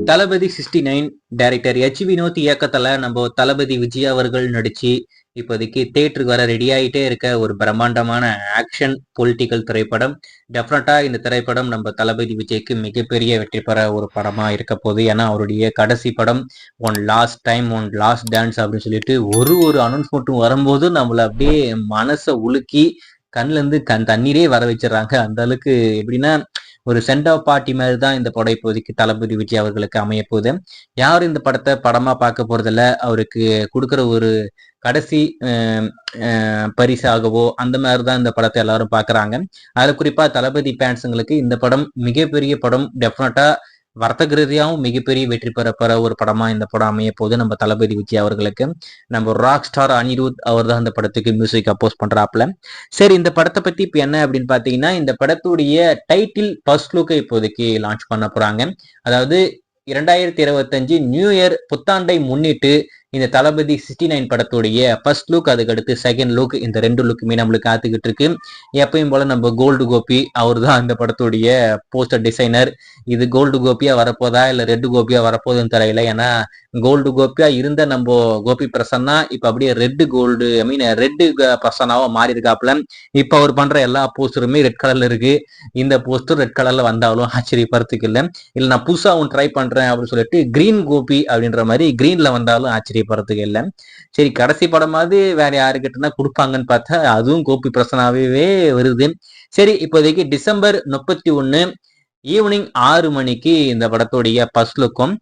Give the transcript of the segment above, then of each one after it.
தளபதி 69 director H Vinod இயக்கத்துல நம்ம தளபதி விஜய் அவர்கள் நடிச்சு இப்போதைக்கு தியேட்டருக்கு வர ரெடி ஆகிட்டே இருக்க ஒரு பிரம்மாண்டமான ஆக்ஷன் பொலிட்டிக்கல் திரைப்படம். டெஃபினட்டா இந்த திரைப்படம் நம்ம தளபதி விஜய்க்கு மிகப்பெரிய வெற்றி பெற ஒரு படமா இருக்க போகுது. ஏன்னா அவருடைய கடைசி படம் one last time one last dance அப்படின்னு சொல்லிட்டு ஒரு அனௌன்ஸ்மெண்ட்டும் வரும்போது நம்மள அப்படியே மனசை உலுக்கி கண்ணுல இருந்து தண்ணீரே வர வச்சிடறாங்க. அந்த அளவுக்கு எப்படின்னா ஒரு சென்ட் ஆஃப் பார்ட்டி மாதிரி தான் இந்த படம் இப்போதைக்கு தளபதி விஜய் அவர்களுக்கு அமைய போகுது. யாரும் இந்த படத்தை படமா பார்க்க போறதில்ல. அவருக்கு கொடுக்குற ஒரு கடைசி பரிசாகவோ அந்த மாதிரிதான் இந்த படத்தை எல்லாரும் பாக்குறாங்க. அதுல குறிப்பா தளபதி ஃபேன்ஸுங்களுக்கு இந்த படம் மிகப்பெரிய படம். டெஃபினட்டா வர்த்தக ரீதியாகவும் மிகப்பெரிய வெற்றி பெற ஒரு படமா இந்த படம் அமைய போது நம்ம தளபதி விஜய் அவர்களுக்கு. நம்ம ராக் ஸ்டார் அனிருத் அவர் தான் இந்த படத்துக்கு மியூசிக் கம்போஸ் பண்றாப்ல. சரி, இந்த படத்தை பத்தி இப்ப என்ன அப்படின்னு பாத்தீங்கன்னா, இந்த படத்துடைய டைட்டில் ஃபர்ஸ்ட் லுக்கை இப்போதைக்கு லான்ச் பண்ண போறாங்க. அதாவது 2025 நியூ இயர் புத்தாண்டை முன்னிட்டு இந்த தளபதி 69 படத்துடைய ஃபர்ஸ்ட் லுக், அதுக்கடுத்து செகண்ட் லுக், இந்த 2 லுக்குமே நம்மளுக்கு காத்துக்கிட்டு இருக்கு. எப்பயும் போல நம்ம கோல்டு கோபி அவர் தான் இந்த படத்துடைய போஸ்டர் டிசைனர். இது கோல்டு கோபியா வரப்போதா இல்ல ரெட் கோபியா வரப்போகுதுன்னு தெரியல. ஏன்னா கோல்டு கோபியா இருந்த நம்ம கோபி பிரசன்னா இப்ப அப்படியே ரெட் பிரசன்னாவா மாறி இருக்காப்ல. இப்ப அவர் பண்ற எல்லா போஸ்டருமே ரெட் கலர்ல இருக்கு. இந்த போஸ்டர் ரெட் கலர்ல வந்தாலும் ஆச்சரியப்படுறதுக்கு இல்ல நான் புதுசா ஒன்று ட்ரை பண்றேன் அப்படின்னு சொல்லிட்டு கிரீன் கோபி அப்படின்ற மாதிரி கிரீன்ல வந்தாலும் ஆச்சரியப்படுறதுக்கு இல்லை. சரி, கடைசி படமாவது வேற யாருக்கிட்டனா கொடுப்பாங்கன்னு பார்த்தா அதுவும் கோபி பிரசனாவே வருது. சரி, இப்போதைக்கு டிசம்பர் 31 ஈவினிங் 6 மணிக்கு இந்த படத்துடைய ஃபர்ஸ்ட் லுக்கும்,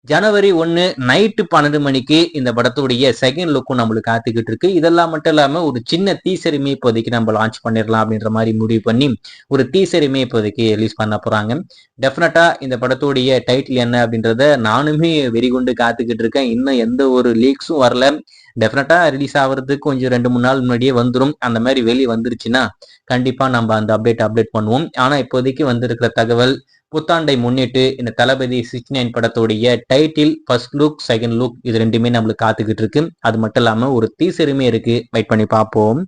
ஜனவரி 1 நைட்டு 12 மணிக்கு இந்த படத்துடைய செகண்ட் லுக்கும் நம்மளுக்கு காத்துக்கிட்டு இருக்கு. இதெல்லாம் மட்டும் இல்லாம ஒரு சின்ன டீசருமே இப்போதைக்கு நம்ம லான்ச் பண்ணிடலாம் அப்படின்ற மாதிரி முடிவு பண்ணி ஒரு டீசருமே இப்போதைக்கு ரிலீஸ் பண்ண போறாங்க. டெஃபினட்டா இந்த படத்துடைய டைட்டில் என்ன அப்படின்றத நானுமே வெறிகொண்டு காத்துக்கிட்டு இருக்கேன். இன்னும் எந்த ஒரு லீக்ஸும் வரல. டெஃபினட்டா ரிலீஸ் ஆகிறதுக்கு கொஞ்சம் 2-3 நாள் முன்னாடியே வந்துடும். அந்த மாதிரி வெளியே வந்துருச்சுன்னா கண்டிப்பா நம்ம அந்த அப்டேட் பண்ணுவோம். ஆனா இப்போதைக்கு வந்திருக்கிற தகவல், புத்தாண்டை முன்னிட்டு இந்த தளபதி 69 படத்துடைய title first look second look இது ரெண்டுமே நம்மளுக்கு காத்துக்கிட்டு இருக்கு. அது மட்டும் இல்லாம ஒரு டீசருமே இருக்கு, வெயிட் பண்ணி பார்ப்போம்.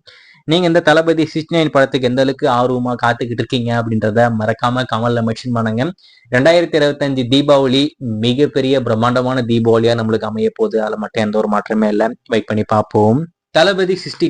நீங்க இந்த தளபதி 69 படத்துக்கு எந்த அளவுக்கு ஆர்வமா காத்துக்கிட்டு இருக்கீங்க அப்படின்றத மறக்காம கமெண்ட்ல மென்ஷன் பண்ணுங்க. 2025 தீபாவளி மிகப்பெரிய பிரம்மாண்டமான தீபாவளியா நம்மளுக்கு அமைய போகுது. அதுல மட்டும் எந்த ஒரு மாற்றமே இல்லை, வெயிட் பண்ணி பார்ப்போம். தளபதி 60